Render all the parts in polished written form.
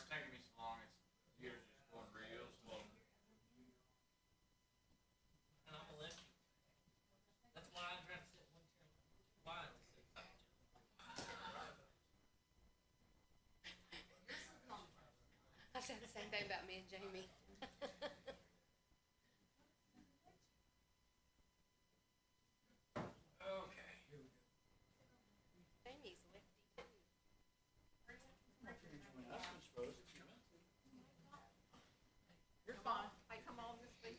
it's taking me so long. It's years just going real slow. And I'm a lefty. That's why I try to sit one chair wide. I said the same thing about me and Jamie. Okay, here we go. Jamie's lefty too. You're fine. Hey, come on, Miss B.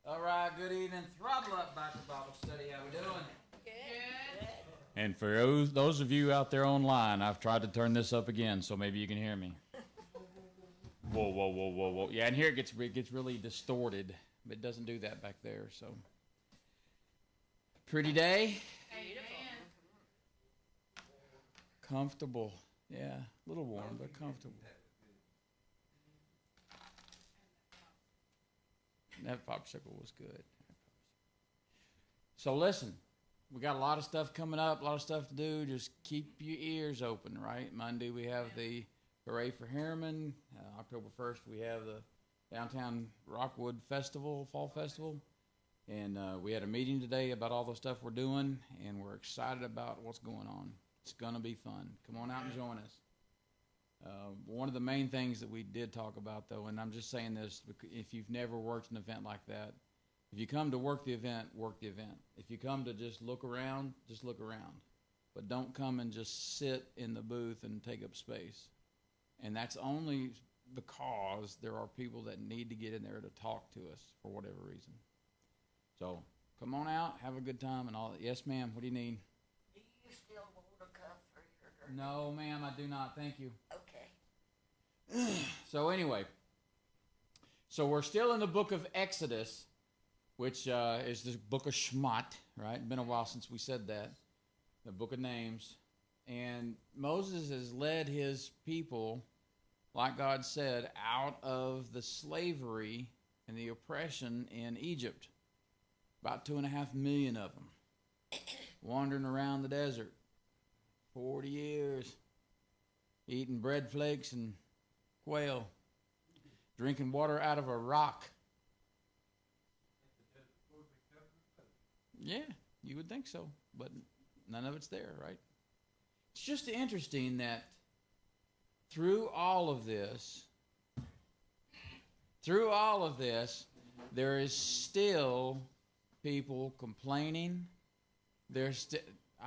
All right, good evening. Throttle up back to Bible study. How we doing? Good. And for those of you out there online, I've tried to turn this up again, so maybe you can hear me. Whoa, whoa, whoa, whoa, whoa. Yeah, and here it gets really distorted, but it doesn't do that back there, so. Pretty day. Comfortable. Yeah, a little warm, but comfortable. That popsicle was good. So listen, we got a lot of stuff coming up, a lot of stuff to do. Just keep your ears open, right? Monday we have the Hooray for Harriman. October 1st we have the Downtown Rockwood Festival, Fall Festival. And we had a meeting today about all the stuff we're doing, and we're excited about what's going on. It's going to be fun. Come on out and join us. One of the main things that we did talk about, though, and I'm just saying this, if you've never worked an event like that, if you come to work the event, work the event. If you come to just look around, just look around. But don't come and just sit in the booth and take up space. And that's only because there are people that need to get in there to talk to us for whatever reason. So come on out, have a good time, and all that. Yes, ma'am, what do you need? Do you still want a cup for your... No, ma'am, I do not. Thank you. Okay. So anyway, so we're still in the book of Exodus, which is the book of Shemot, right? Been a while since we said that. The book of names. And Moses has led his people, like God said, out of the slavery and the oppression in Egypt. About 2.5 million of them wandering around the desert. 40 years. Eating bread flakes and quail. Drinking water out of a rock. Yeah, you would think so, but none of it's there, right? It's just interesting that through all of this, there is still people complaining. I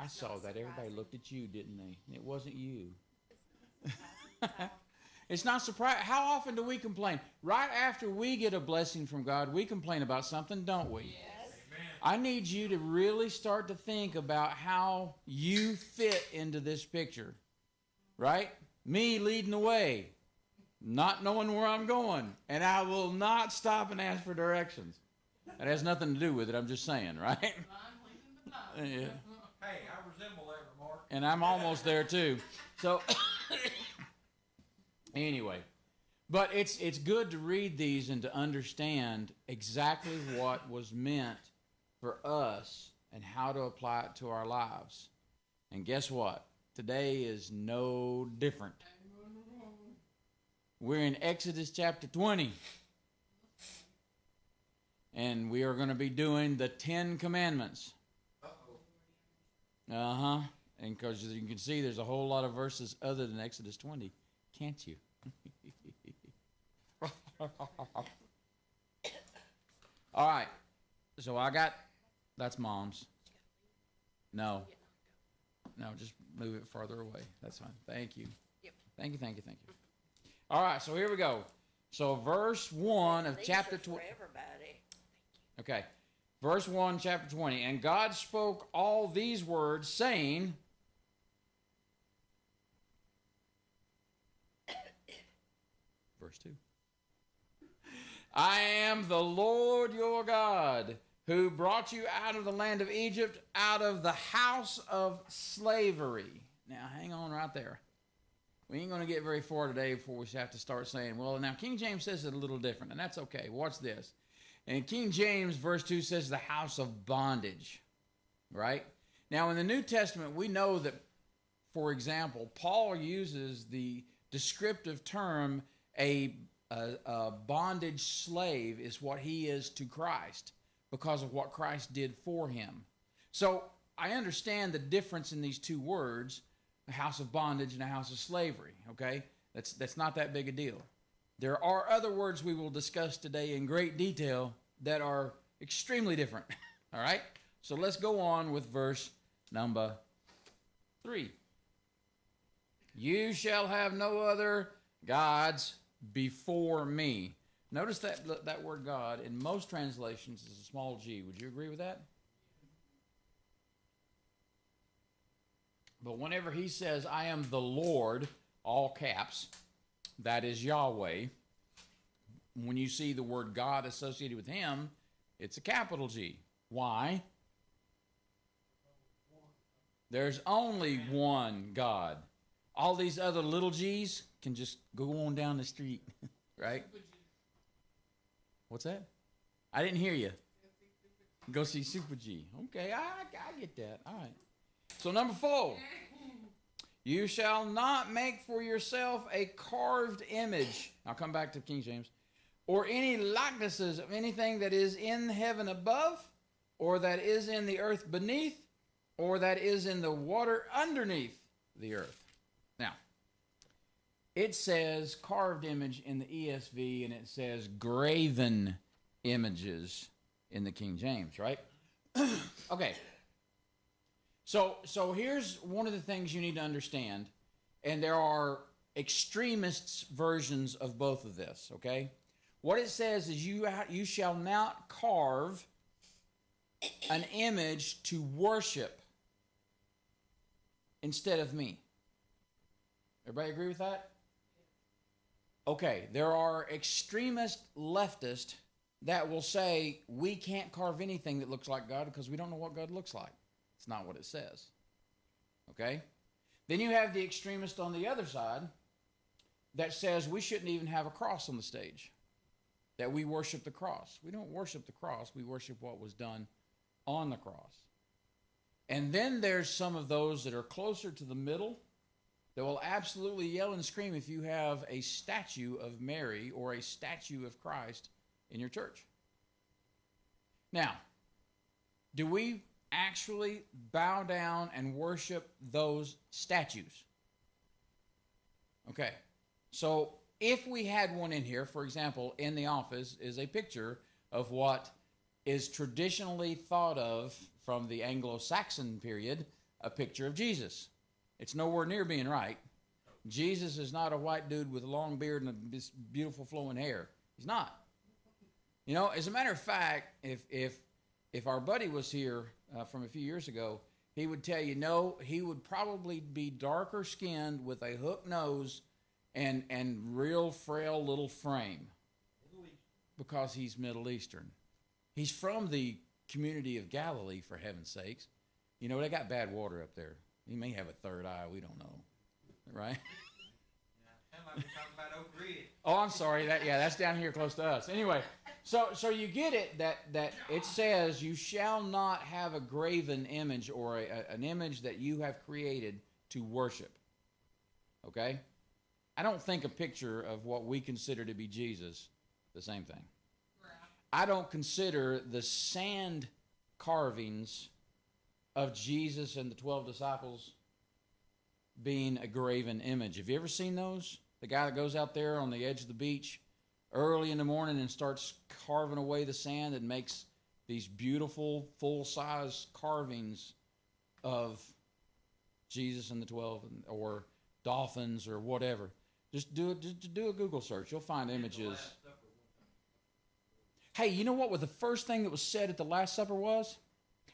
saw that. Everybody looked at you, didn't they? It wasn't you. It's not surprising. How often do we complain? Right after we get a blessing from God, we complain about something, don't we? Yes. I need you to really start to think about how you fit into this picture, right? Me leading the way, not knowing where I'm going, and I will not stop and ask for directions. That has nothing to do with it, I'm just saying, right? Yeah. Hey, I resemble that remark. And I'm almost there too. So, anyway, but it's good to read these and to understand exactly what was meant for us and how to apply it to our lives. And guess what? Today is no different. We're in Exodus chapter 20. And we are going to be doing the 10 Commandments. Uh-huh. And because you can see there's a whole lot of verses other than Exodus 20. Can't you? All right. So that's Mom's. No, just move it farther away. That's fine. Thank you. Yep. Thank you. All right, so here we go. So verse 1 of chapter 20. For everybody. Okay. Verse 1, chapter 20. And God spoke all these words, saying, verse 2. I am the Lord your God, who brought you out of the land of Egypt, out of the house of slavery. Now, hang on right there. We ain't going to get very far today before we have to start saying, well, now King James says it a little different, and that's okay. Watch this. And King James, verse 2 says the house of bondage, right? Now, in the New Testament, we know that for example, Paul uses the descriptive term a bondage slave is what he is to Christ because of what Christ did for him. So I understand the difference in these two words, a house of bondage and a house of slavery, okay? That's not that big a deal. There are other words we will discuss today in great detail that are extremely different, all right? So let's go on with verse number 3. You shall have no other gods before me. Notice that word God in most translations is a small g. Would you agree with that? But whenever he says, I am the Lord, all caps, that is Yahweh. When you see the word God associated with him, it's a capital G. Why? There's only one God. All these other little G's can just go on down the street, right? What's that? I didn't hear you. Go see Super G. Okay, I get that. All right. So number 4. You shall not make for yourself a carved image. I'll come back to King James. Or any likenesses of anything that is in heaven above, or that is in the earth beneath, or that is in the water underneath the earth. Now, it says carved image in the ESV, and it says graven images in the King James, right? Okay. So here's one of the things you need to understand, and there are extremists versions of both of this, okay? What it says is you shall not carve an image to worship instead of me. Everybody agree with that? Okay, there are extremist leftists that will say we can't carve anything that looks like God because we don't know what God looks like. It's not what it says. Okay? Then you have the extremist on the other side that says we shouldn't even have a cross on the stage, that we worship the cross. We don't worship the cross. We worship what was done on the cross. And then there's some of those that are closer to the middle that will absolutely yell and scream if you have a statue of Mary or a statue of Christ in your church. Now, do we actually bow down and worship those statues? Okay, so if we had one in here, for example, in the office is a picture of what is traditionally thought of from the Anglo-Saxon period, a picture of Jesus. It's nowhere near being right. Jesus is not a white dude with a long beard and this beautiful flowing hair. He's not. You know, as a matter of fact, if our buddy was here from a few years ago, he would tell you, no, he would probably be darker skinned with a hook nose and real frail little frame because he's Middle Eastern. He's from the community of Galilee, for heaven's sakes. You know, they got bad water up there. He may have a third eye. We don't know. Right? That might be talking about Oak Ridge. Oh, I'm sorry. That's down here close to us. Anyway, so you get it that it says you shall not have a graven image or an image that you have created to worship. Okay? I don't think a picture of what we consider to be Jesus the same thing. I don't consider the sand carvings of Jesus and the 12 disciples being a graven image. Have you ever seen those? The guy that goes out there on the edge of the beach early in the morning and starts carving away the sand and makes these beautiful full-size carvings of Jesus and the 12 or dolphins or whatever. Just do a Google search. You'll find images. Hey, you know what was the first thing that was said at the Last Supper was?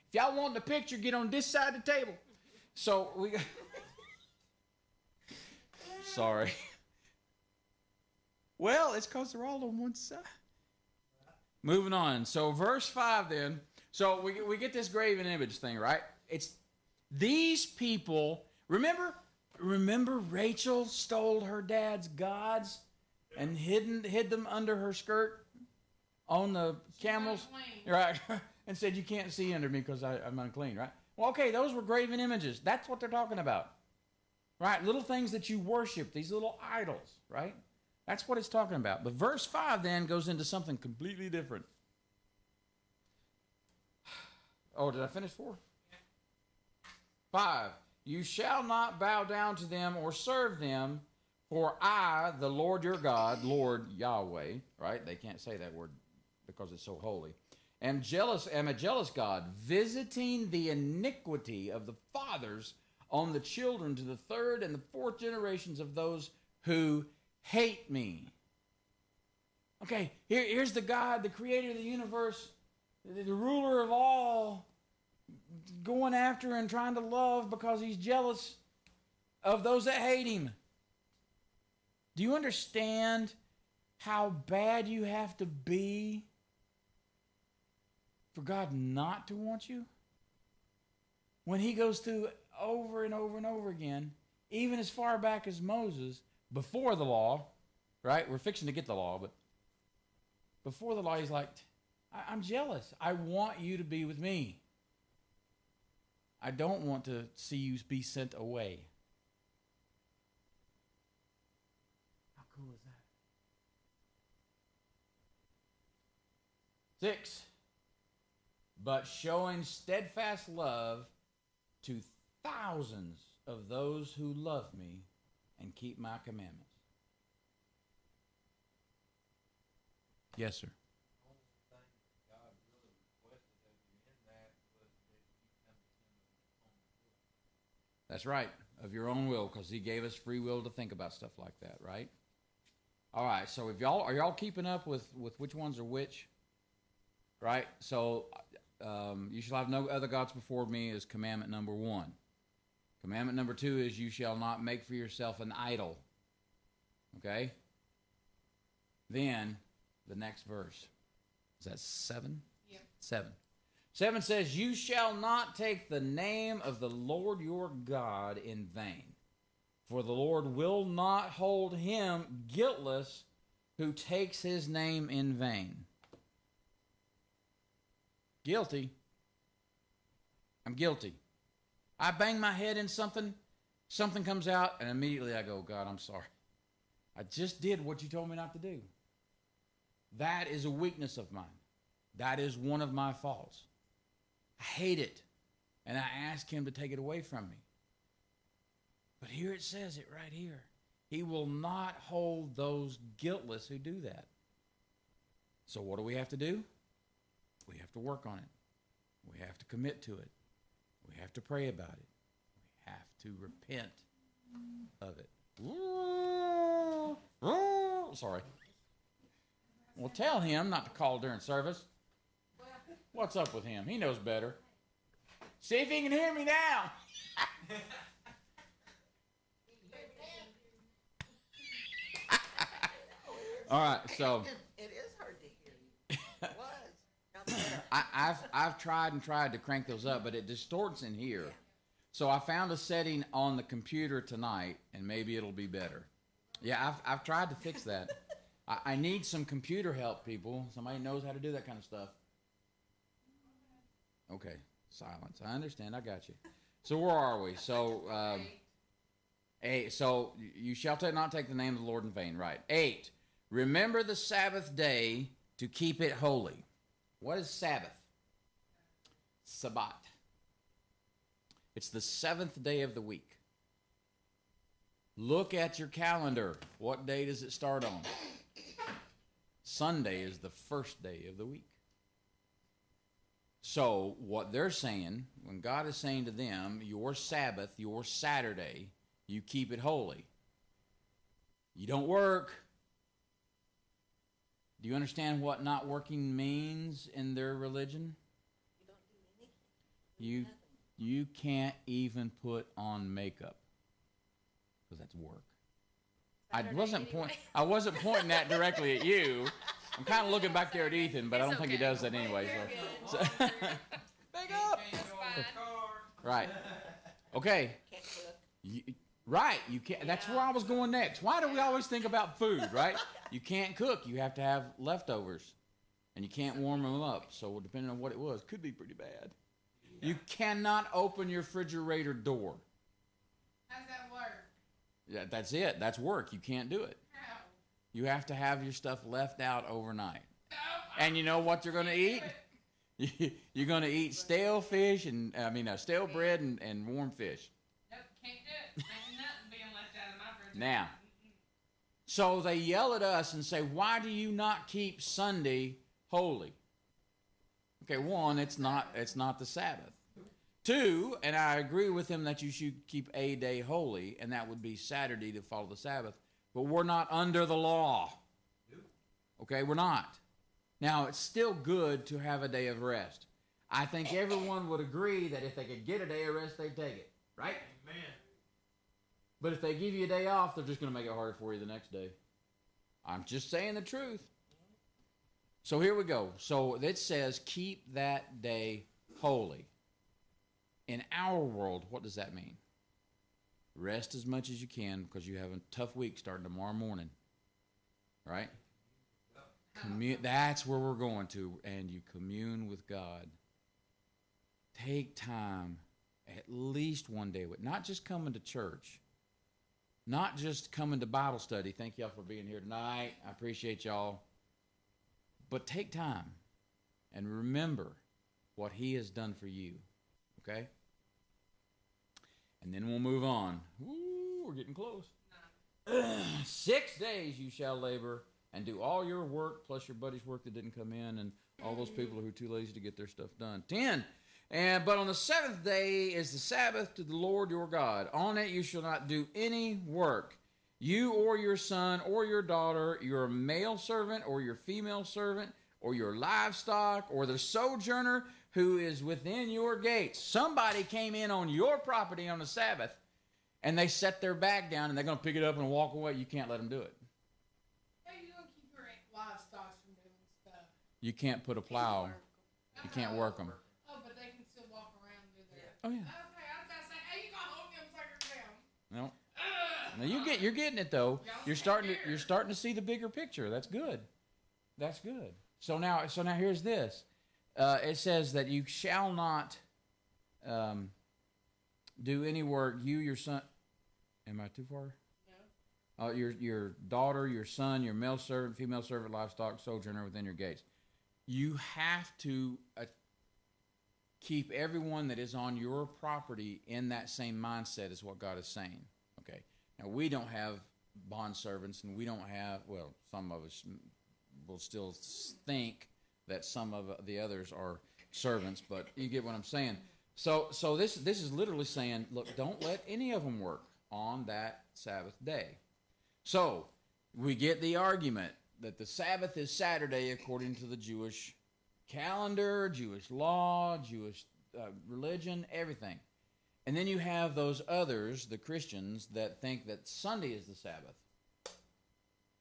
If y'all want the picture, get on this side of the table. So we got... Sorry. Well, it's because they're all on one side. Moving on. So verse 5 then. So we get this graven image thing, right? It's these people. Remember Rachel stole her dad's gods and hid them under her skirt on the camels? Right. And said, you can't see under me because I'm unclean, right? Well, okay, those were graven images. That's what they're talking about. right? Little things that you worship, these little idols, right? That's what it's talking about. But verse 5 then goes into something completely different. Oh, did I finish 4? 5. You shall not bow down to them or serve them, for I, the Lord your God, Lord Yahweh, right? They can't say that word because it's so holy. Am a jealous God, visiting the iniquity of the fathers on the children to the 3rd and the 4th generations of those who hate me. Okay, here's the God, the creator of the universe, the ruler of all, going after and trying to love because he's jealous of those that hate him. Do you understand how bad you have to be for God not to want you? When he goes through over and over and over again, even as far back as Moses, before the law, right? We're fixing to get the law, but before the law, he's like, I'm jealous. I want you to be with me. I don't want to see you be sent away. How cool is that? 6. But showing steadfast love to thousands of those who love me and keep my commandments. Yes, sir. That's right, of your own will, because he gave us free will to think about stuff like that, right? All right, so if are y'all keeping up with which ones are which? Right? So you shall have no other gods before me is commandment number 1. Commandment number 2 is you shall not make for yourself an idol. Okay? Then the next verse. Is that 7? Yeah. 7. 7 says, you shall not take the name of the Lord your God in vain, for the Lord will not hold him guiltless who takes his name in vain. Guilty. I'm guilty. I bang my head in something comes out, and immediately I go, God, I'm sorry. I just did what you told me not to do. That is a weakness of mine. That is one of my faults. I hate it, and I ask him to take it away from me. But here it says it right here. He will not hold those guiltless who do that. So what do we have to do? We have to work on it. We have to commit to it. We have to pray about it. We have to repent of it. Sorry. Well, tell him not to call during service. What's up with him? He knows better. See if he can hear me now. All right, so It is hard to hear you. It was. Now better. I've tried to crank those up, but it distorts in here. So I found a setting on the computer tonight, and maybe it'll be better. Yeah, I've tried to fix that. I need some computer help, people. Somebody knows how to do that kind of stuff. Okay, silence. I understand. I got you. So where are we? So, 8. So you shall not take the name of the Lord in vain. Right. 8. Remember the Sabbath day to keep it holy. What is Sabbath? Sabbat. It's the 7th day of the week. Look at your calendar. What day does it start on? Sunday is the first day of the week. So what they're saying, when God is saying to them, your Sabbath, your Saturday, you keep it holy. You don't work. Do you understand what not working means in their religion? You don't do anything. You can't even put on makeup because that's work. I wasn't pointing that directly at you. I'm kind of looking back there at Ethan, but I don't think he does that anyway. So. Big up. Right. Okay. Can't cook. Right. You can't. That's where I was going next. Why do we always think about food? Right. You can't cook. You have to have leftovers, and you can't warm them up. So depending on what it was, could be pretty bad. You cannot open your refrigerator door. How's that work? That's it. That's work. You can't do it. How? You have to have your stuff left out overnight. And you know what you're going to eat? You're going to eat stale fish stale bread and warm fish. Nope, can't do it. Ain't nothing being left out of my fridge. Now, so they yell at us and say, why do you not keep Sunday holy? Okay, one, it's not the Sabbath. Two, and I agree with him that you should keep a day holy, and that would be Saturday to follow the Sabbath. But we're not under the law. Okay, we're not. Now, it's still good to have a day of rest. I think everyone would agree that if they could get a day of rest, they'd take it, right? Amen. But if they give you a day off, they're just going to make it harder for you the next day. I'm just saying the truth. So here we go. So it says, keep that day holy. In our world, what does that mean? Rest as much as you can because you have a tough week starting tomorrow morning. Right? That's where we're going to. And you commune with God. Take time, at least one day, not just coming to church. Not just coming to Bible study. Thank y'all for being here tonight. I appreciate y'all. But take time and remember what he has done for you. Okay? And then we'll move on. Ooh, we're getting close. 6 days you shall labor and do all your work, plus your buddy's work that didn't come in, and all those people who are too lazy to get their stuff done. 10. But on the seventh day is the Sabbath to the Lord your God. On it you shall not do any work, you or your son or your daughter, your male servant or your female servant, or your livestock, or the sojourner who is within your gates. Somebody came in on your property on the Sabbath, and they set their bag down, and they're going to pick it up and walk away. You can't let them do it. How you gonna keep your livestock from doing stuff? You can't put a plow. You can't work them. Oh, but they can still walk around and do their. Oh, yeah. Okay, I was about to say, hey, you gonna hold them suckers down? No. Now you're getting it though. You're starting to see the bigger picture. That's good. That's good. So now here's this. It says that you shall not do any work. You, your son. Am I too far? No. Your daughter, your son, your male servant, female servant, livestock, sojourner within your gates. You have to keep everyone that is on your property in that same mindset is what God is saying. Okay. Now, we don't have bond servants, and we don't have, well, some of us will still think that some of the others are servants, but you get what I'm saying. So this is literally saying, look, don't let any of them work on that Sabbath day. So we get the argument that the Sabbath is Saturday according to the Jewish calendar, Jewish law, Jewish religion, everything. And then you have those others, the Christians, that think that Sunday is the Sabbath.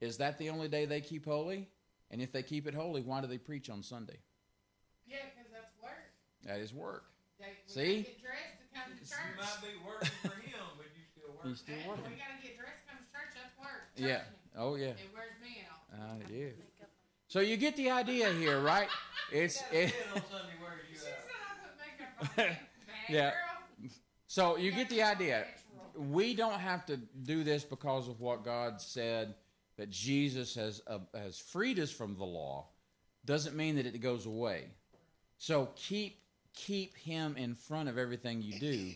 Is that the only day they keep holy? And if they keep it holy, why do they preach on Sunday? Yeah, because that's work. That is work. We See? gotta get dressed to come to You church. might be working for him, but you still work. He's still Hey, working. we gotta get dressed to come to church. That's work. Yeah. Trust me. Oh, yeah. It wears me out. Yeah. So you get the idea here, right? It's It on Sunday where you She said I put makeup on. Bad Yeah. girl. So you get the idea. We don't have to do this because of what God said, that Jesus has freed us from the law. Doesn't mean that it goes away. So keep him in front of everything you do.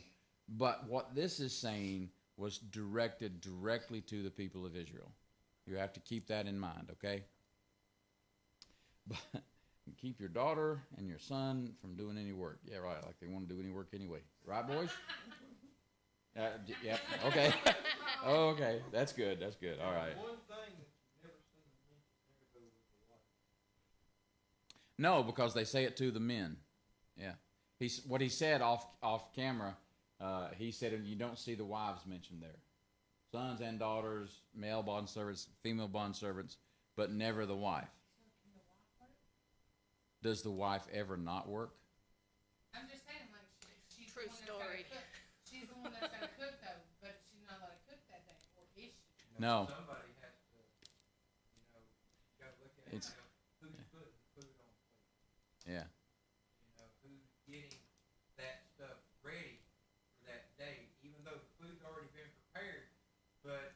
But what this is saying was directed directly to the people of Israel. You have to keep that in mind, okay? But keep your daughter and your son from doing any work. Yeah, right, like they want to do any work anyway. Right, boys? Yeah, okay. Okay, that's good, all right. One thing that you never seen mentioned there though was the wife. No, because they say it to the men. Yeah. What he said off camera, he said you don't see the wives mentioned there. Sons and daughters, male bondservants, female bondservants, but never the wife. Does the wife ever not work? I'm just saying, like, she's True the one story. That's gotta cook. She's the one that's gotta cook, though, but she's not allowed to cook that day, or is she? No. Somebody has to, you gotta look at It's- who's putting food on the plate. Yeah. Who's getting that stuff ready for that day, even though the food's already been prepared, but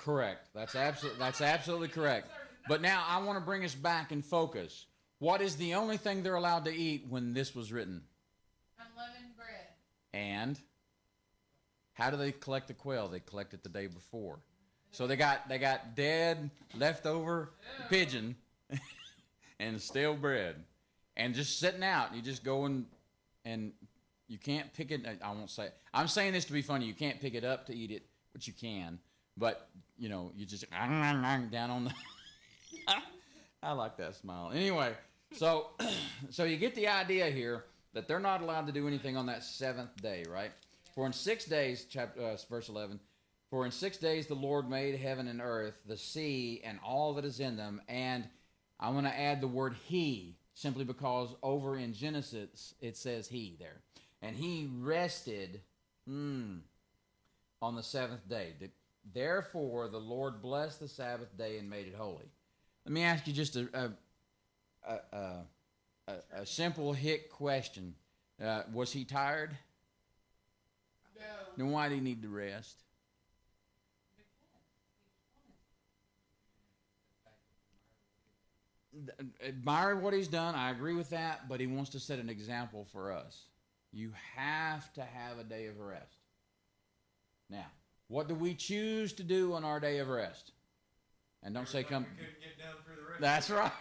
Correct. That's absolutely correct. But now I want to bring us back in focus. What is the only thing they're allowed to eat when this was written? Unleavened bread. And how do they collect the quail? They collect it the day before. So they got dead, leftover pigeon and stale bread. And just sitting out. You just go and you can't pick it. I won't say it. I'm saying this to be funny. You can't pick it up to eat it, which you can. But, you just down on the... I like that smile. Anyway, so you get the idea here that they're not allowed to do anything on that seventh day, right? For in 6 days, verse 11, for in 6 days the Lord made heaven and earth, the sea, and all that is in them. And I want to add the word he, simply because over in Genesis it says he there. And he rested on the seventh day. Therefore the Lord blessed the Sabbath day and made it holy. Let me ask you just a simple hick question. Was he tired? No. Then why did he need to rest? Admire what he's done. I agree with that, but he wants to set an example for us. You have to have a day of rest. Now, what do we choose to do on our day of rest? And don't say come. We couldn't get down through the rest. That's right.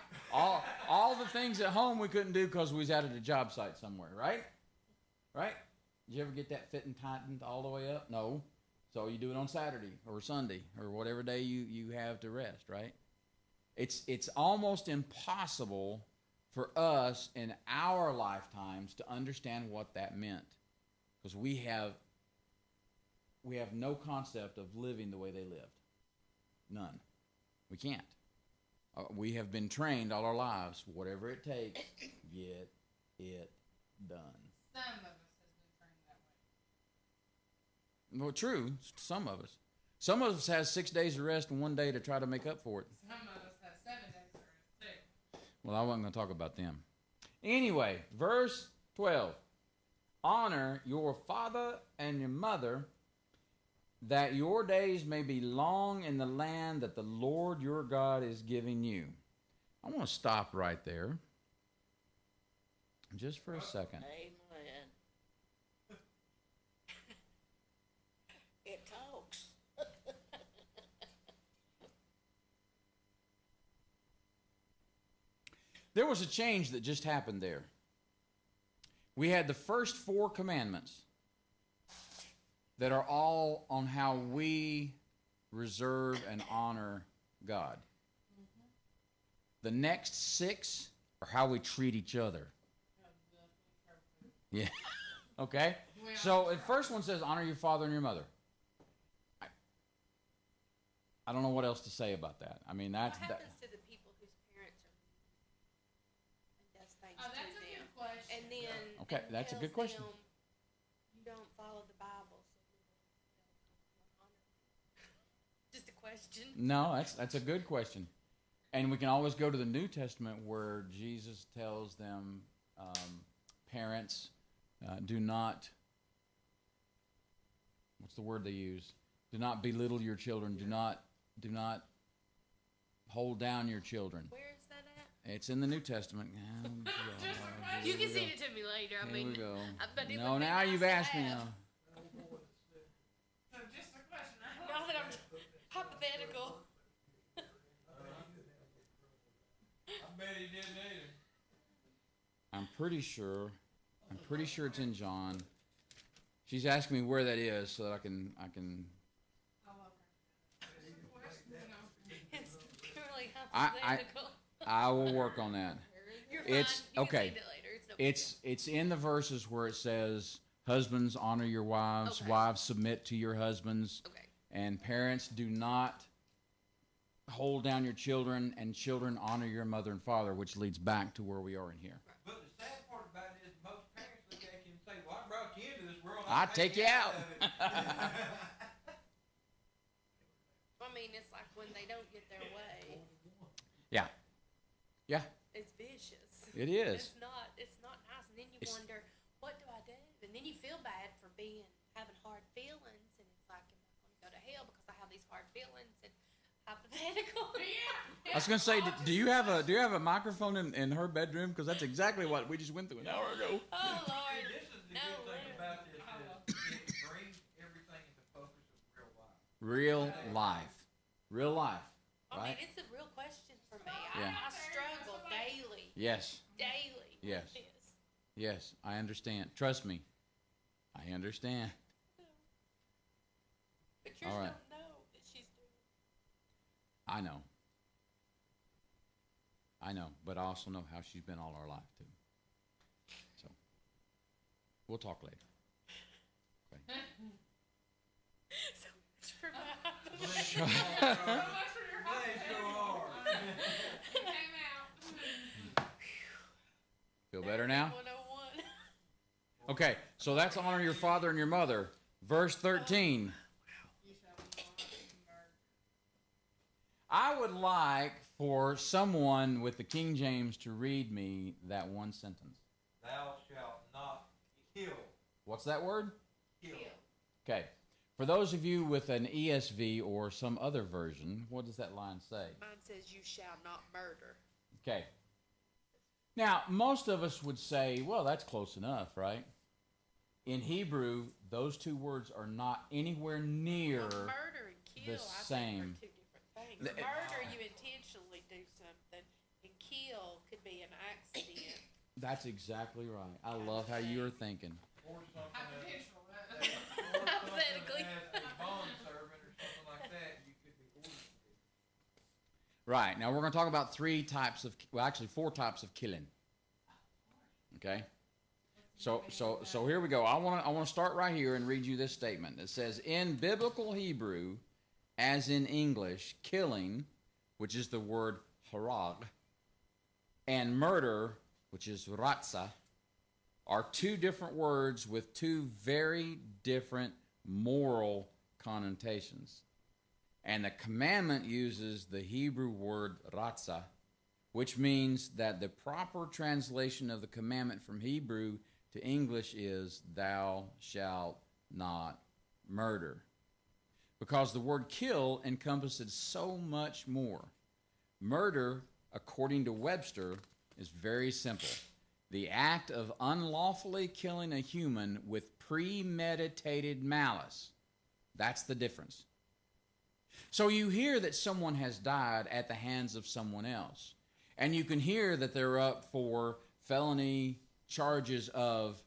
All the things at home we couldn't do because we was out at a job site somewhere, right? Right? Did you ever get that fit and tightened all the way up? No. So you do it on Saturday or Sunday or whatever day you have to rest, right? It's almost impossible for us in our lifetimes to understand what that meant, because we have no concept of living the way they lived. None. We can't. We have been trained all our lives, whatever it takes, get it done. Some of us has been trained that way. Well, true, some of us. Some of us has 6 days of rest and 1 day to try to make up for it. Some of us have 7 days of rest too. Well, I wasn't going to talk about them. Anyway, verse 12. Honor your father and your mother, that your days may be long in the land that the Lord your God is giving you. I want to stop right there just for a second. Amen. It talks. There was a change that just happened there. We had the first 4 commandments that are all on how we reserve and honor God. The next 6 are how we treat each other. Yeah. Okay? So the first one says, honor your father and your mother. I don't know what else to say about that. I mean, that's... What happens to the people whose parents are and does things Oh, to that's a them? good question. And then Okay, and that's a good tells question. them, you don't follow the Bible, so you don't honor me. Just a question. No, that's a good question. And we can always go to the New Testament where Jesus tells them, parents, do not, what's the word they use? Do not belittle your children. Do not hold down your children. Where is that at? It's in the New Testament. Oh, God. You Here can we send go. it to me later. I Here mean, we go. but it No, would be now nice you've to asked me have. now. So just a question. Now that I'm hypothetical. I bet he didn't either. I'm pretty sure it's in John. She's asking me where that is so that I can. Oh, okay. Just a question, you know. It's purely I- hypothetical. I will work on that. You're it's- fine. You okay. can send it later. It's no big It's in the verses where it says, husbands, honor your wives, Okay. wives, submit to your husbands, deal. Okay. and parents, do not hold down your children, and children, honor your mother and father, which leads back to where we are in here. But the sad part about it is most parents look at you and say, well, I brought you into this world. I'll take you out. of it." I mean, it's like when they don't get their way, Yeah. Yeah, it's vicious. it is. It's not nice. And then you It's- wonder, what do I do? And then you feel bad for having hard feelings, and it's like, am I going to go to hell because I how these hard feelings and hypothetical. Yeah. I was gonna say, do you have a microphone in her bedroom? Because that's exactly what we just went through an hour ago. Oh Lord. This is the No, good thing literally. about this is it brings everything into focus of real life. Real life, real life, I mean, right? it's a real question for me. Yeah. I struggle daily. Yes, Daily. Yes. With this. yes, I understand. Trust me, I understand. But yours All right. don't know that she's doing it. I know, but I also know how she's been all our life too. So, we'll talk later. Okay. So much for my So much for your Bless your heart. It came out. Feel better now? 101. Okay, so that's honor your father and your mother. Verse 13. You shall not murder. I would like for someone with the King James to read me that one sentence. Thou shalt not kill. What's that word? Kill. Okay. For those of you with an ESV or some other version, what does that line say? Mine says you shall not murder. Okay. Now, most of us would say, well, that's close enough, right? In Hebrew, those two words are not anywhere near. Well, murder and kill, the I same. think, are two different things. The- Murder, you intentionally do something, and kill could be an accident. That's exactly right. I love how you're thinking. Or something Hypothetical, that, right? or something Hypothetically. that as a bond servant or something like that, you could be ordered to do. Right. Now we're going to talk about four types of killing. Okay? So here we go. I want to start right here and read you this statement. It says, in biblical Hebrew, as in English, killing, which is the word harag, and murder, which is ratza, are two different words with two very different moral connotations. And the commandment uses the Hebrew word ratza, which means that the proper translation of the commandment from Hebrew to English is thou shalt not murder. Because the word kill encompasses so much more. Murder, according to Webster, is very simple. The act of unlawfully killing a human with premeditated malice. That's the difference. So you hear that someone has died at the hands of someone else. And you can hear that they're up for felony charges of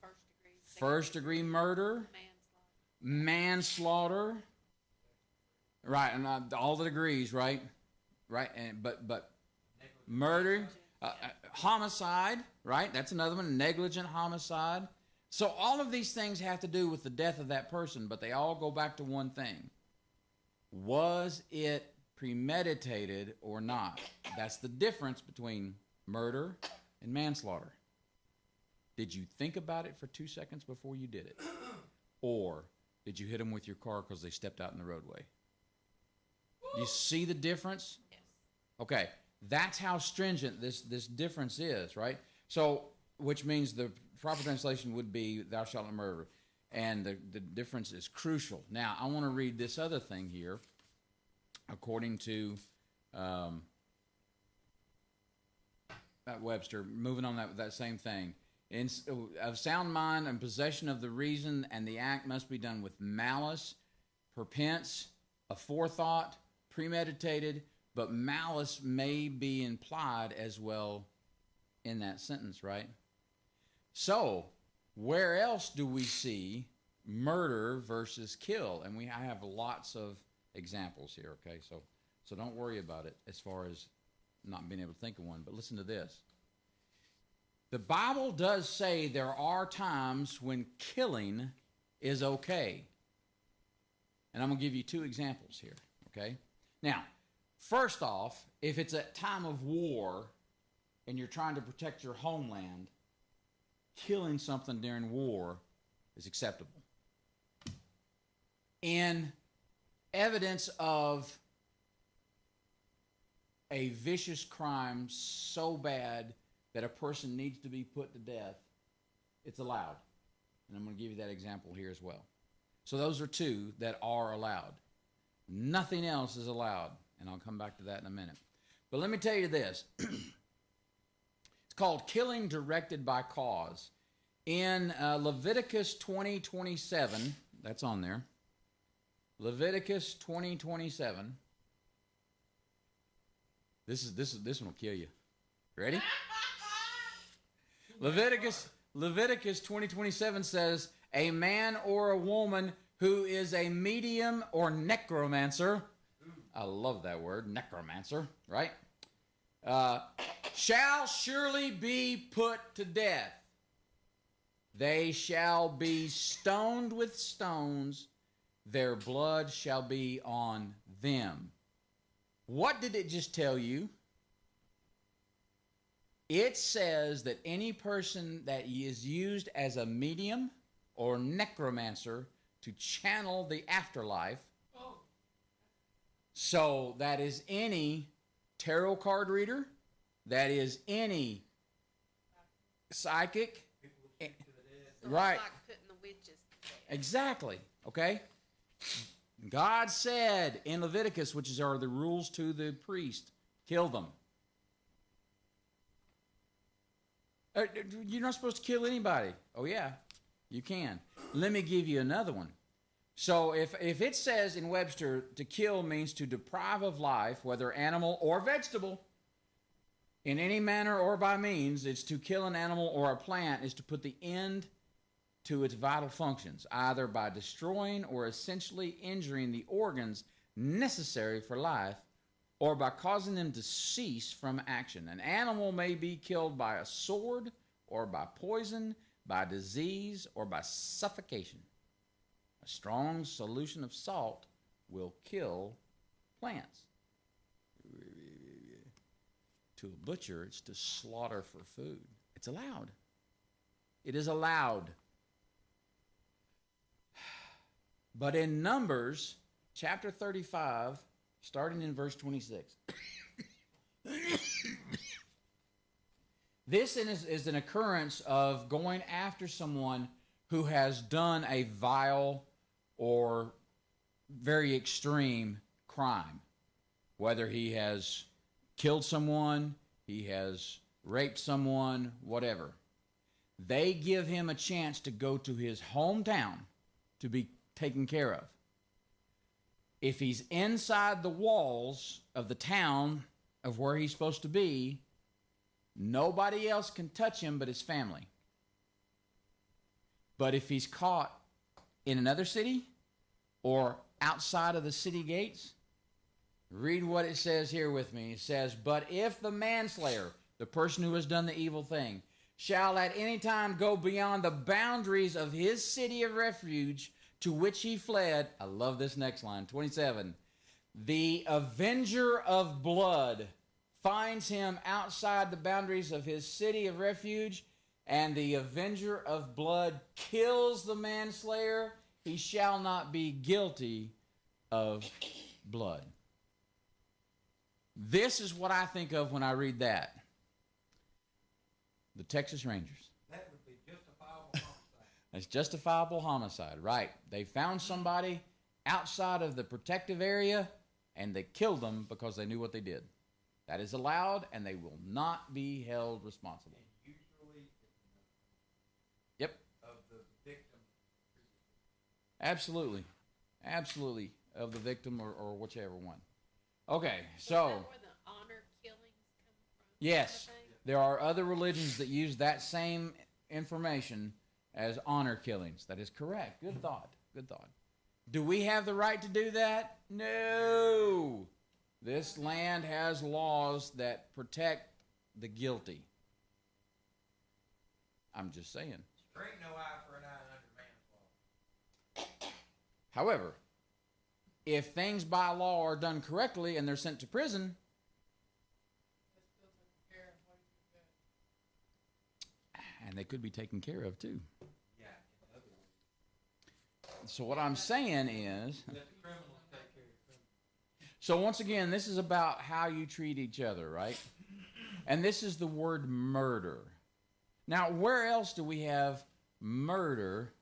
first degree murder, manslaughter, right, and all the degrees, right? Right, and but murder, homicide, right? That's another one, negligent homicide. So all of these things have to do with the death of that person, but they all go back to one thing. Was it premeditated or not? That's the difference between murder and manslaughter. Did you think about it for 2 seconds before you did it? Or did you hit them with your car because they stepped out in the roadway? You see the difference? Yes. Okay, that's how stringent this difference is, right? So, which means the proper translation would be thou shalt not murder. And the difference is crucial. Now, I want to read this other thing here, according to Webster, moving on that same thing. Of sound mind and possession of the reason and the act must be done with malice, prepense, aforethought, premeditated, but malice may be implied as well in that sentence, right? So, where else do we see murder versus kill? And I have lots of examples here, okay? So don't worry about it as far as not being able to think of one, but listen to this. The Bible does say there are times when killing is okay. And I'm going to give you 2 examples here, okay? Now, first off, if it's a time of war and you're trying to protect your homeland, killing something during war is acceptable. In evidence of a vicious crime so bad that a person needs to be put to death, it's allowed. And I'm going to give you that example here as well. So those are 2 that are allowed. Nothing else is allowed. And I'll come back to that in a minute. But let me tell you this. It's called killing directed by cause. In Leviticus 20:27, that's on there. Leviticus 20:27. This one will kill you. Ready? Leviticus 20:27 says, a man or a woman who is a medium or necromancer. I love that word, necromancer, right? Shall surely be put to death. They shall be stoned with stones. Their blood shall be on them. What did it just tell you? It says that any person that is used as a medium or necromancer to channel the afterlife. So that is any tarot card reader, that is any psychic, So right? It's like putting the witches to death. Exactly. Okay. God said in Leviticus, which are the rules to the priest, kill them. You're not supposed to kill anybody. Oh yeah, you can. Let me give you another one. So if it says in Webster, to kill means to deprive of life, whether animal or vegetable, in any manner or by means, it's to kill an animal or a plant, is to put the end to its vital functions, either by destroying or essentially injuring the organs necessary for life, or by causing them to cease from action. An animal may be killed by a sword, or by poison, by disease, or by suffocation. A strong solution of salt will kill plants. To a butcher, it's to slaughter for food. It's allowed. It is allowed. But in Numbers, chapter 35, starting in verse 26, this is an occurrence of going after someone who has done a vile or very extreme crime. Whether he has killed someone, he has raped someone, whatever. They give him a chance to go to his hometown to be taken care of. If he's inside the walls of the town of where he's supposed to be, nobody else can touch him but his family. But if he's caught in another city or outside of the city gates, read what it says here with me. It says, but if the manslayer, the person who has done the evil thing, shall at any time go beyond the boundaries of his city of refuge to which he fled. I love this next line, 27. The avenger of blood finds him outside the boundaries of his city of refuge, and the avenger of blood kills the manslayer. He shall not be guilty of blood. This is what I think of when I read that. The Texas Rangers. That would be justifiable homicide. That's justifiable homicide, right. They found somebody outside of the protective area, and they killed them because they knew what they did. That is allowed, and they will not be held responsible. And usually it's Yep. of the victim. Absolutely. Absolutely. Of the victim or whichever one. Okay, Is so, that where the honor killings come from? yes, kind of thing? there are other religions that use that same information as honor killings. That is correct. Good thought. Good thought. Do we have the right to do that? No. This land has laws that protect the guilty. I'm just saying. There ain't no eye for an eye under man's law. However, if things by law are done correctly and they're sent to prison, That's still taken care of. What do you do? and they could be taken care of too. Yeah, in other words. So what I'm saying is, Let the criminals take care of the criminals. so once again, this is about how you treat each other, right? And this is the word murder. Now, where else do we have murder?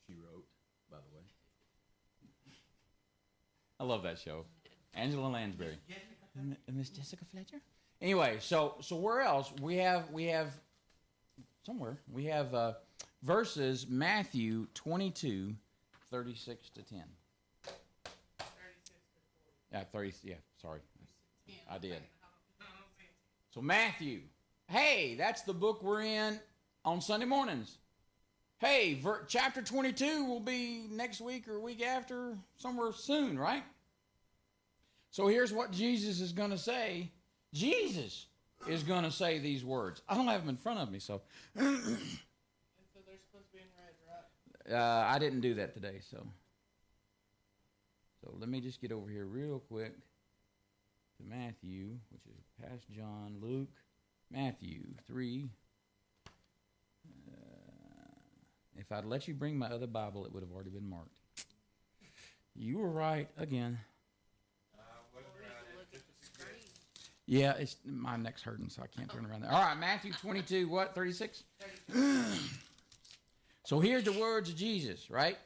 She wrote, by the way. I love that show. Angela Lansbury. Miss Jessica Fletcher. Anyway, so where else? We have somewhere. We have verses Matthew 22, 36 to 10. 36 to 40. Yeah, sorry. 10. I did. So Matthew. Hey, that's the book we're in on Sunday mornings. Hey, chapter 22 will be next week or week after, somewhere soon, right? So here's what Jesus is going to say. Jesus is going to say these words. I don't have them in front of me, so. And so they're supposed to be in red, right? I didn't do that today, so. So let me just get over here real quick to Matthew, which is past John, Luke, Matthew 3. If I'd let you bring my other Bible, it would have already been marked. You were right again. Yeah, my neck's hurting, so I can't turn around there. All right, Matthew 22, what, 36? So here's the words of Jesus, right?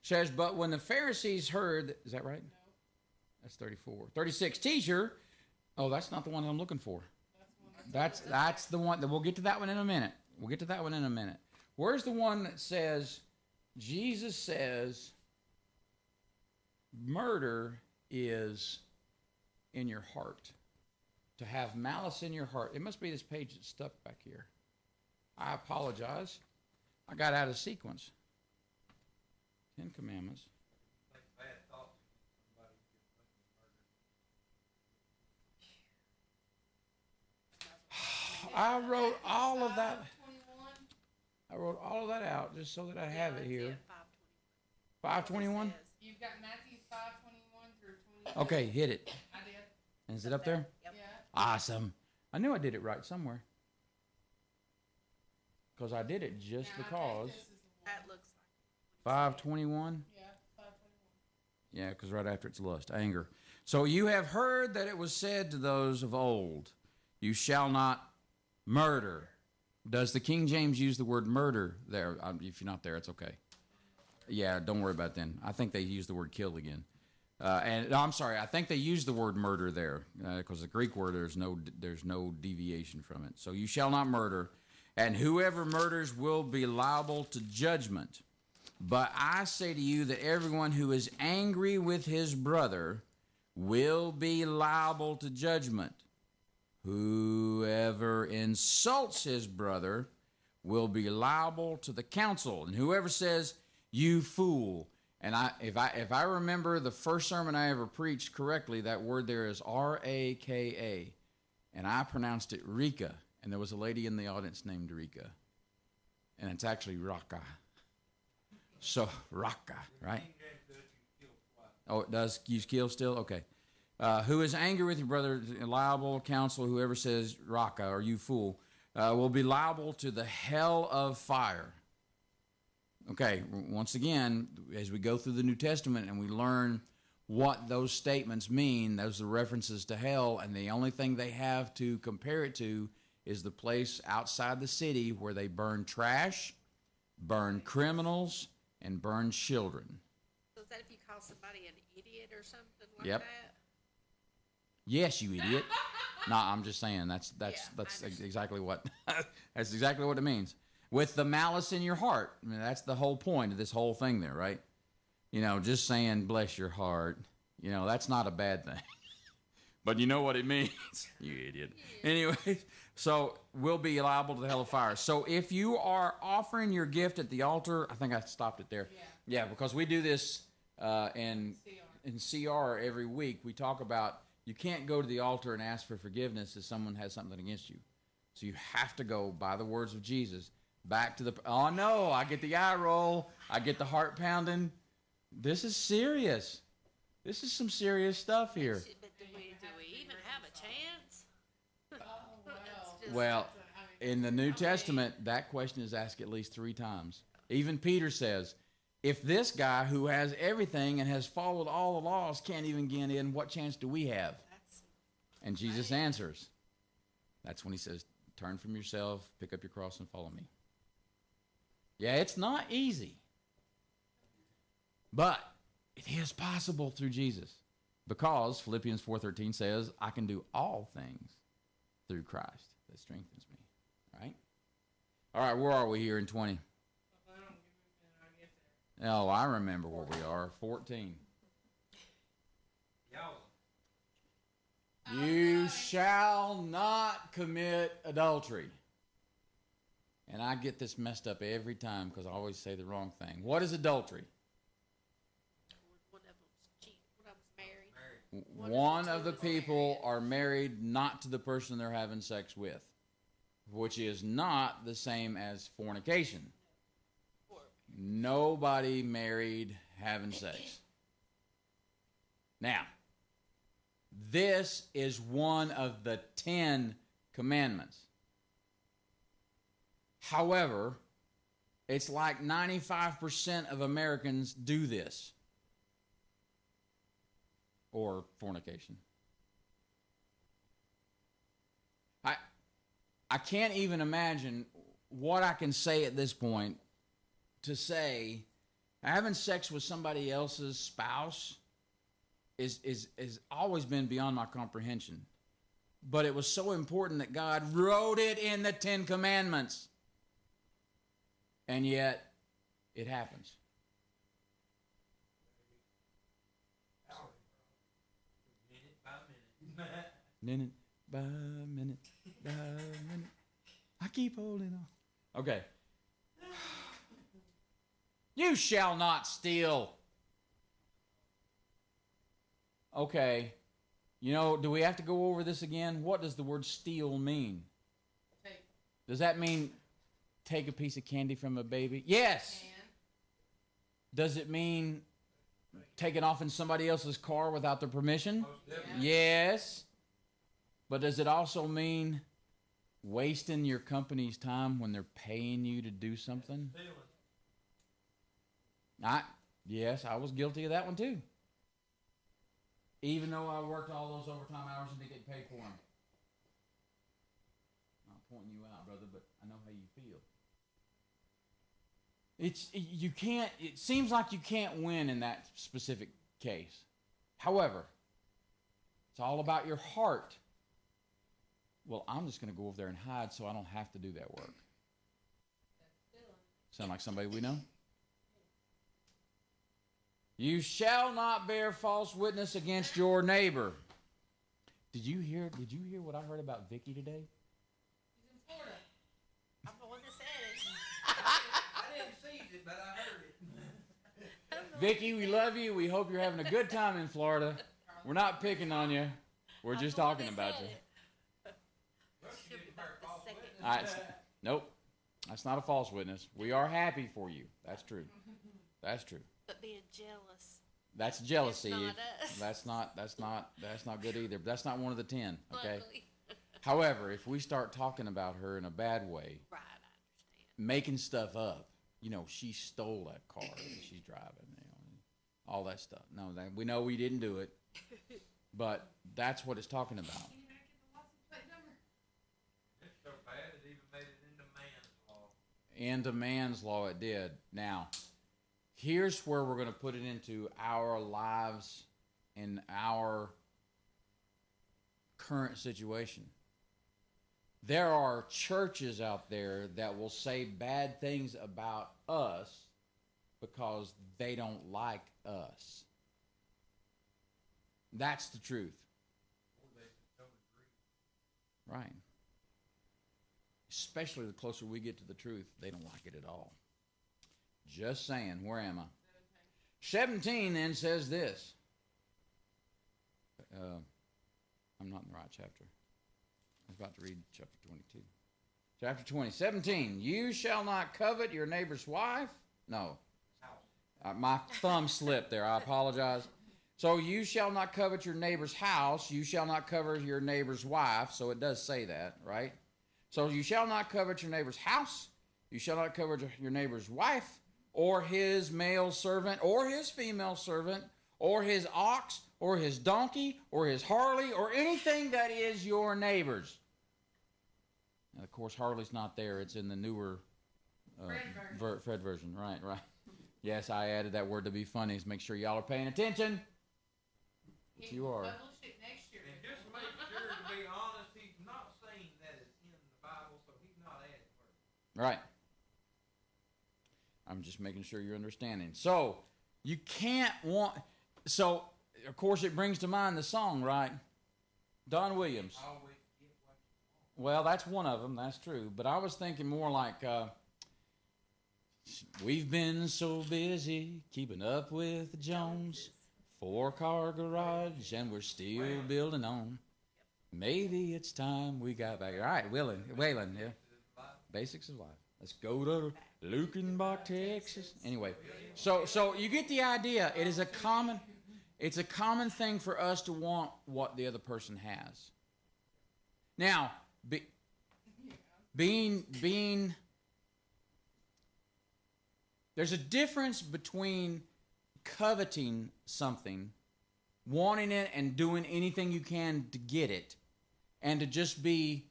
Says, but when the Pharisees heard, is that right? No. That's 34. 36, teacher. Oh, that's not the one I'm looking for. That's the one. We'll get to that one in a minute. Where's the one that says, Jesus says, murder is in your heart. To have malice in your heart. It must be this page that's stuck back here. I apologize. I got out of sequence. 10 Commandments. Like bad thoughts. Somebody gets murdered. I wrote all of that. 21. I wrote all of that out just so that I have it here. 521. 521? You've got Matthew 5:21 through 22. Okay, hit it. I did. Is it up there? Yep. Yeah. Awesome. I knew I did it right somewhere. Because I did it just Now, I think because. this is the one. That looks like. 521? Yeah, 5:21. Yeah, because right after it's lust, anger. So you have heard that it was said to those of old, you shall not murder. Does the King James use the word murder there? If you're not there, it's okay. Yeah, don't worry about it then. I think they use the word kill again. I'm sorry, I think they use the word murder there because the Greek word, there's no deviation from it. So you shall not murder, and whoever murders will be liable to judgment. But I say to you that everyone who is angry with his brother will be liable to judgment. Whoever insults his brother will be liable to the council. And whoever says, you fool. And if I remember the first sermon I ever preached correctly, that word there is R-A-K-A. And I pronounced it Rika. And there was a lady in the audience named Rika. And it's actually Raka. So, Raka, right? Oh, it does use kill still? Okay. Who is angry with your brother, liable, counsel, whoever says Raka, or you fool, will be liable to the hell of fire. Okay, once again, as we go through the New Testament and we learn what those statements mean, those are references to hell, and the only thing they have to compare it to is the place outside the city where they burn trash, burn criminals, and burn children. So is that if you call somebody an idiot or something like Yep. that? Yes, you idiot. No, I'm just saying that's exactly what that's exactly what it means. With the malice in your heart. I mean, that's the whole point of this whole thing there, right? You know, just saying bless your heart. You know, that's not a bad thing. But you know what it means, you idiot. Anyway, so we'll be liable to the hell of fire. So if you are offering your gift at the altar, I think I stopped it there. Yeah, because we do this in CR every week. We talk about you can't go to the altar and ask for forgiveness if someone has something against you. So you have to go by the words of Jesus back to the, oh no, I get the eye roll. I get the heart pounding. This is serious. This is some serious stuff here. But do we even have a chance? Well, in the New Testament, that question is asked at least 3 times. Even Peter says, if this guy who has everything and has followed all the laws can't even get in, what chance do we have? And Jesus answers. That's when he says, turn from yourself, pick up your cross, and follow me. Yeah, it's not easy. But It is possible through Jesus. Because Philippians 4:13 says, I can do all things through Christ that strengthens me. Right? All right, where are we here in 20? Oh, I remember where we are. 14. You shall not commit adultery. And I get this messed up every time because I always say the wrong thing. What is adultery? One of them's cheating. One of them's married. One of the people are married not to the person they're having sex with, which is not the same as fornication. Nobody married having sex. Now, this is one of the 10 commandments. However, it's like 95% of Americans do this. Or fornication. I can't even imagine what I can say at this point to say having sex with somebody else's spouse is always been beyond my comprehension. But it was so important that God wrote it in the 10 Commandments. And yet, it happens. Minute by minute by minute. I keep holding on. Okay. You shall not steal. Okay. You know, do we have to go over this again? What does the word steal mean? Take. Does that mean take a piece of candy from a baby? Yes. And Does it mean taking off in somebody else's car without their permission? yeah. Yes. But does it also mean wasting your company's time when they're paying you to do something? Yes, I was guilty of that one too. Even though I worked all those overtime hours and didn't get paid for them. I'm not pointing you out, brother, but I know how you feel. It seems like you can't win in that specific case. However, it's all about your heart. Well, I'm just going to go over there and hide so I don't have to do that work. Sound like somebody we know? You shall not bear false witness against your neighbor. Did you hear what I heard about Vicky today? He's in Florida. I'm the one that said it. I didn't see it, but I heard it. Vicky, we love you. We hope you're having a good time in Florida. We're not picking on you. We're just talking about you. Nope. That's not a false witness. We are happy for you. That's true. That's true. But being jealous. That's jealousy. It's not us. That's not good either. But that's not one of the 10. Okay. Luckily. However, if we start talking about her in a bad way, Right, I understand. making stuff up, she stole that car that she's driving, all that stuff. No, we know we didn't do it, but that's what it's talking about. Can you not get the license plate number? It's so bad it even made it into man's law. Into man's law, it did. Now, here's where we're going to put it into our lives and our current situation. There are churches out there that will say bad things about us because they don't like us. That's the truth. Right. Especially the closer we get to the truth, they don't like it at all. Just saying. Where am I? 17 then says this. I'm not in the right chapter. I was about to read chapter 22. Chapter 20. 17. You shall not covet your neighbor's wife. No. My thumb slipped there. I apologize. So you shall not covet your neighbor's house. You shall not covet your neighbor's wife. So it does say that, right? So you shall not covet your neighbor's house. You shall not covet your neighbor's wife, or his male servant, or his female servant, or his ox, or his donkey, or his Harley, or anything that is your neighbor's. And of course, Harley's not there. It's in the newer Fred version. Right. Yes, I added that word to be funny. Is make sure y'all are paying attention. But He you will are. publish it next year. And just make sure, to be honest, he's not saying that it's in the Bible, so he's not adding words. Right. I'm just making sure you're understanding. So, you can't want... So, of course, it brings to mind the song, right? Don Williams. Always get what you want. Well, that's one of them. That's true. But I was thinking more like... we've been so busy keeping up with the Jones. 4-car garage, and we're still building on. Maybe it's time we got back. All right, Waylon, yeah. Basics of life. Let's go to Lukenbach, Texas. Anyway, so you get the idea. It's a common thing for us to want what the other person has. Now, being there's a difference between coveting something, wanting it and doing anything you can to get it, and to just be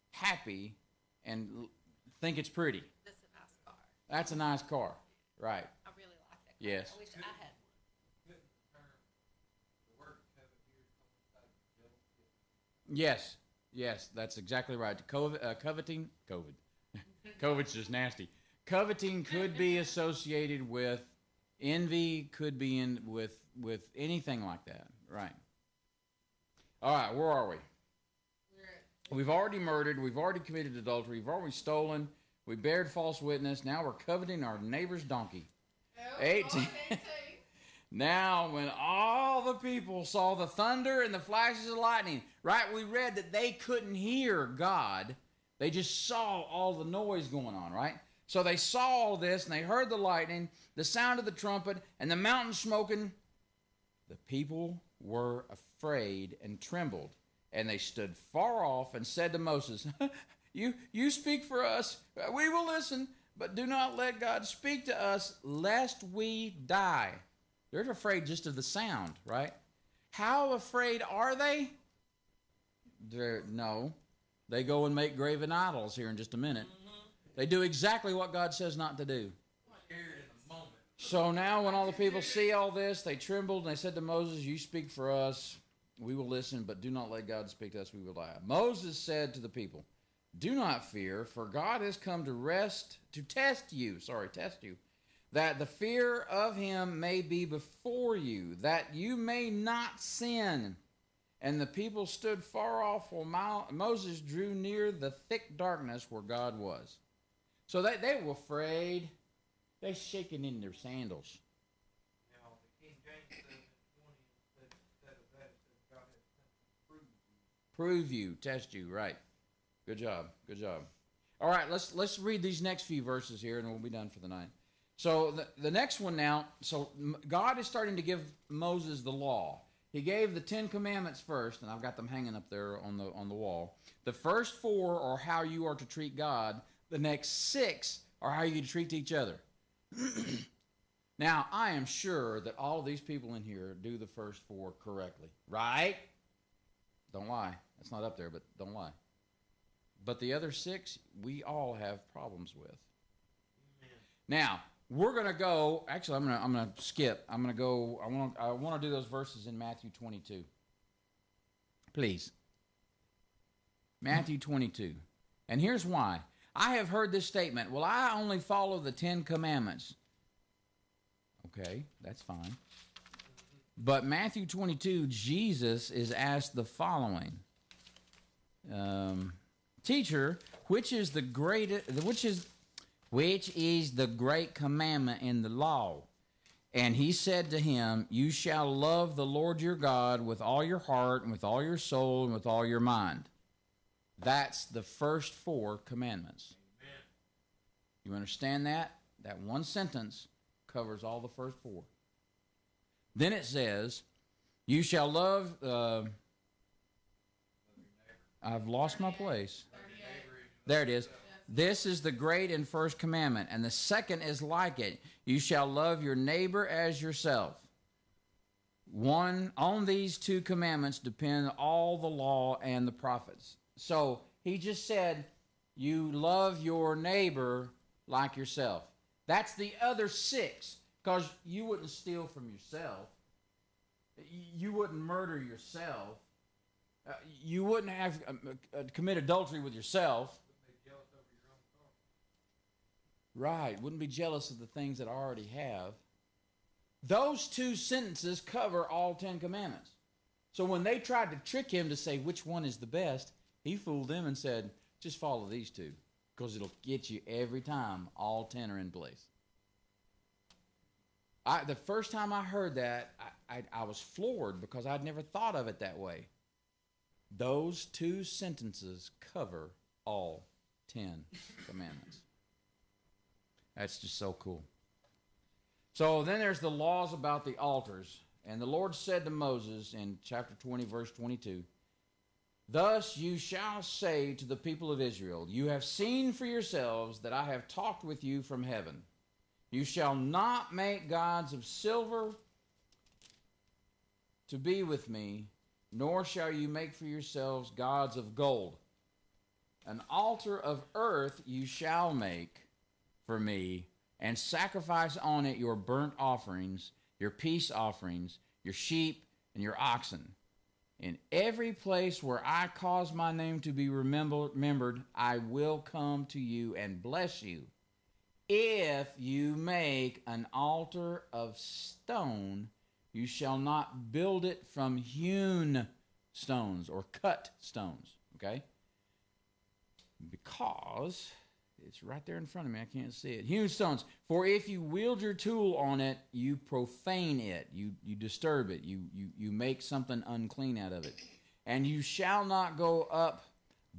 happy and think it's pretty. That's a nice car. That's a nice car, right? I really like that car. Yes. I wish I had one. Couldn't the term, the word covet here coincide with jealousy? Yes, that's exactly right. Coveting, COVID's just nasty. Coveting could be associated with envy, could be in with anything like that, right? All right, where are we? We've already murdered, we've already committed adultery, we've already stolen, we bared false witness, now we're coveting our neighbor's donkey. 18. Now, when all the people saw the thunder and the flashes of lightning, right, we read that they couldn't hear God. They just saw all the noise going on, right? So they saw all this, and they heard the lightning, the sound of the trumpet, and the mountain smoking. The people were afraid and trembled, and they stood far off and said to Moses, You speak for us, we will listen, but do not let God speak to us, lest we die. They're afraid just of the sound, right? How afraid are they? No. They go and make graven idols here in just a minute. They do exactly what God says not to do. Scared in a moment. So now when all the people see all this, they trembled and they said to Moses, You speak for us, we will listen, but do not let God speak to us, we will die. Moses said to the people, Do not fear, for God has come to test you, that the fear of him may be before you, that you may not sin. And the people stood far off while Moses drew near the thick darkness where God was. So they were afraid. They shaking in their sandals. Now, the King James says in 20, instead of that, it says God has come to prove you. Test you, right. Good job. All right, let's read these next few verses here, and we'll be done for the night. So the next one now, so God is starting to give Moses the law. He gave the 10 Commandments first, and I've got them hanging up there on the wall. The first 4 are how you are to treat God. The next 6 are how you treat each other. Now, I am sure that all of these people in here do the first 4 correctly, right? Don't lie. That's not up there, but don't lie. But the other 6, we all have problems with. Now, we're going to go, actually, I'm going to skip. I'm going to go, I want to do those verses in Matthew 22. Please. Matthew 22. And here's why. I have heard this statement, well, I only follow the 10 Commandments. Okay, that's fine. But Matthew 22, Jesus is asked the following. Teacher, which is the great commandment in the law? And he said to him, You shall love the Lord your God with all your heart and with all your soul and with all your mind. That's the first 4 commandments. Amen. You understand that? That one sentence covers all the first 4. Then it says, You shall love... I've lost my place. There it is. This is the great and first commandment, and the second is like it. You shall love your neighbor as yourself. On these 2 commandments depend all the law and the prophets. So he just said, you love your neighbor like yourself. That's the other 6. Because you wouldn't steal from yourself. You wouldn't murder yourself. You wouldn't have commit adultery with yourself. Right. Wouldn't be jealous of the things that I already have. Those two sentences cover all 10 commandments. So when they tried to trick him to say which one is the best, he fooled them and said, just follow these two, because it'll get you every time. All 10 are in place. The first time I heard that, I was floored because I'd never thought of it that way. Those two sentences cover all 10 commandments. That's just so cool. So then there's the laws about the altars. And the Lord said to Moses in chapter 20, verse 22, thus you shall say to the people of Israel, you have seen for yourselves that I have talked with you from heaven. You shall not make gods of silver to be with me, nor shall you make for yourselves gods of gold. An altar of earth you shall make for me, and sacrifice on it your burnt offerings, your peace offerings, your sheep, and your oxen. In every place where I cause my name to be remembered, I will come to you and bless you. If you make an altar of stone, you shall not build it from hewn stones or cut stones, okay? Because it's right there in front of me. I can't see it. Hewn stones. For if you wield your tool on it, you profane it. You disturb it. You make something unclean out of it. And you shall not go up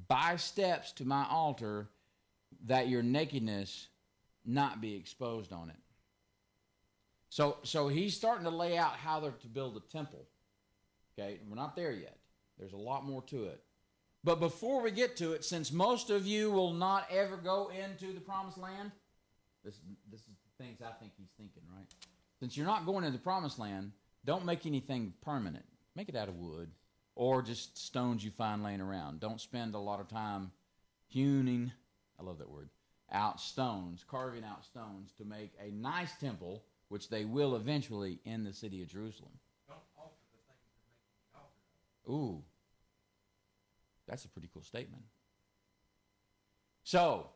by steps to my altar, that your nakedness not be exposed on it. So he's starting to lay out how they're to build a temple. Okay, we're not there yet. There's a lot more to it. But before we get to it, since most of you will not ever go into the promised land, this is the things I think he's thinking, right? Since you're not going into the promised land, don't make anything permanent. Make it out of wood or just stones you find laying around. Don't spend a lot of time hewing, I love that word, out stones, carving out stones to make a nice temple, which they will eventually in the city of Jerusalem. Don't alter the things you're making the altar of. Ooh. That's a pretty cool statement. So,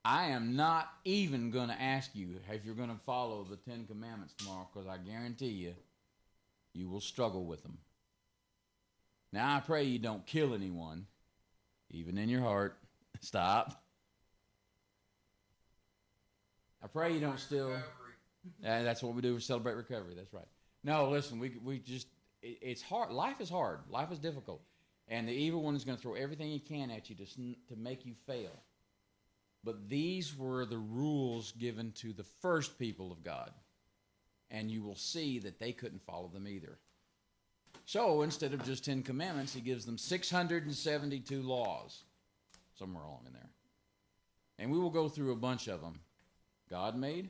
I am not even going to ask you if you're going to follow the 10 Commandments tomorrow, because I guarantee you, you will struggle with them. Now, I pray you don't kill anyone, even in your heart. Stop. I pray you don't steal. That's what we do. We celebrate recovery. That's right. No, listen, we just, it's hard. Life is hard. Life is difficult. And the evil one is going to throw everything he can at you to make you fail. But these were the rules given to the first people of God. And you will see that they couldn't follow them either. So instead of just 10 commandments, he gives them 672 laws, somewhere along in there. And we will go through a bunch of them. God made,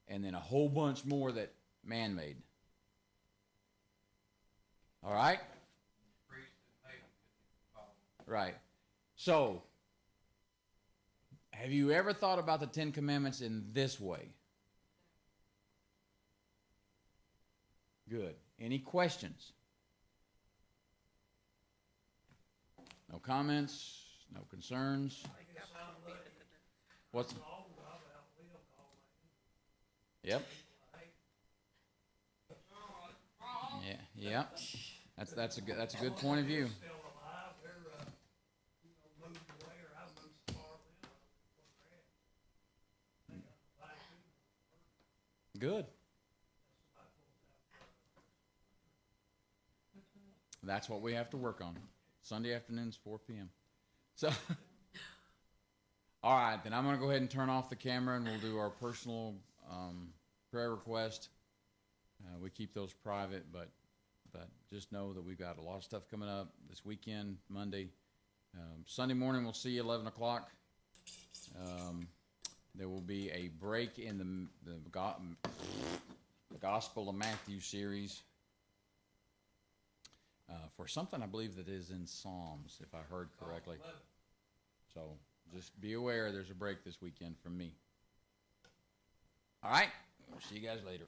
and then a whole bunch more that man made. All right? Right. So, have you ever thought about the 10 Commandments in this way? Good. Any questions? No comments? No concerns? What's... Yep. Yeah. That's a good point of view. Good. That's what we have to work on. Sunday afternoons, 4 p.m. So, all right, then I'm going to go ahead and turn off the camera, and we'll do our personal prayer request. We keep those private, but just know that we've got a lot of stuff coming up this weekend, Monday. Sunday morning, we'll see you 11 o'clock. There will be a break in the Gospel of Matthew series for something I believe that is in Psalms, if I heard correctly. So just be aware there's a break this weekend from me. All right? We'll see you guys later.